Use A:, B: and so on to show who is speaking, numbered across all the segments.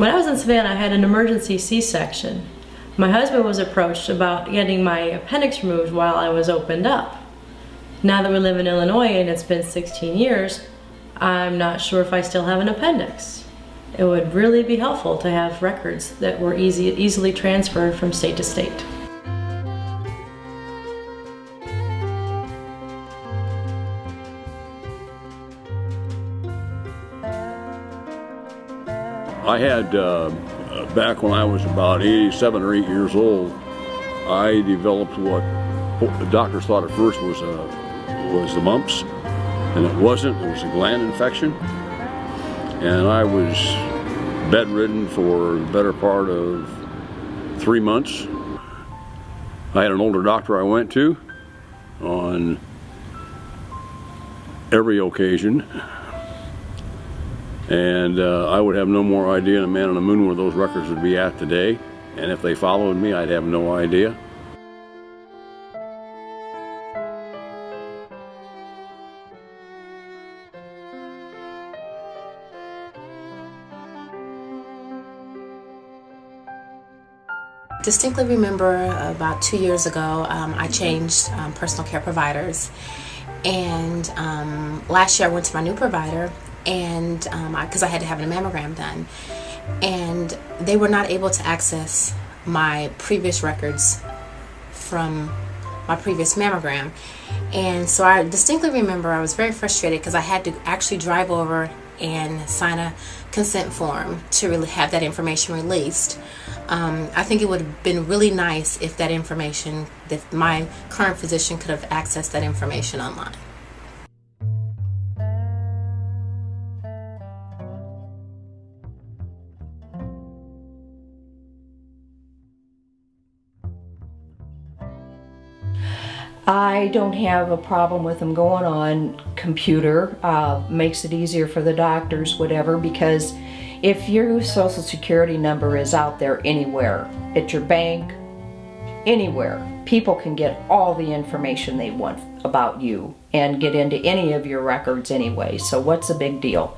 A: When I was in Savannah, I had an emergency C-section. My husband was approached about getting my appendix removed while I was opened up. Now that we live in Illinois and it's been 16 years, I'm not sure if I still have an appendix. It would really be helpful to have records that were easily transferred from state to state.
B: I had, back when I was about 7 or 8 years old, I developed what the doctors thought at first was the mumps, and it wasn't. It was a gland infection, and I was bedridden for the better part of 3 months. I had an older doctor I went to on every occasion. And I would have no more idea than a man on the moon where those records would be at today. And if they followed me, I'd have no idea.
C: Distinctly remember about 2 years ago, I changed personal care providers. And last year I went to my new provider, and because I had to have a mammogram done, and they were not able to access my previous records from my previous mammogram. And so I distinctly remember I was very frustrated because I had to actually drive over and sign a consent form to really have that information released. I think it would have been really nice if that information, that my current physician could have accessed that information online.
D: I don't have a problem with them going on computer. Makes it easier for the doctors, whatever, because if your social security number is out there anywhere, at your bank, anywhere, people can get all the information they want about you and get into any of your records anyway. So what's the big deal?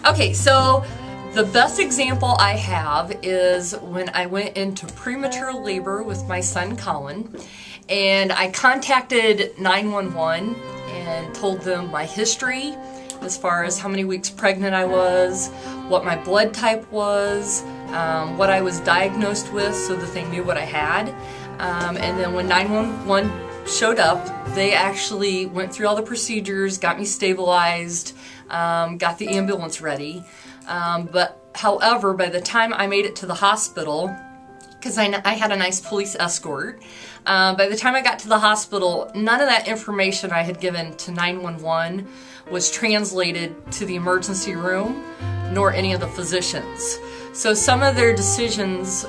E: Okay, so the best example I have is when I went into premature labor with my son Colin, and I contacted 911 and told them my history as far as how many weeks pregnant I was, what my blood type was, what I was diagnosed with so that they knew what I had. And then when 911 showed up, they actually went through all the procedures, got me stabilized, got the ambulance ready. But however, by the time I made it to the hospital, because I had a nice police escort, by the time I got to the hospital, none of that information I had given to 911 was translated to the emergency room, nor any of the physicians. So some of their decisions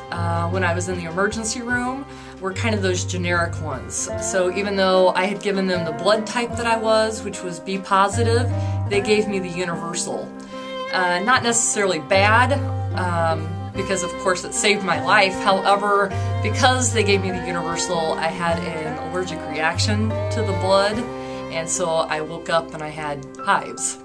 E: when I was in the emergency room were kind of those generic ones. So even though I had given them the blood type that I was, which was B positive, they gave me the universal. Not necessarily bad, because of course it saved my life. However, because they gave me the universal, I had an allergic reaction to the blood, and so I woke up and I had hives.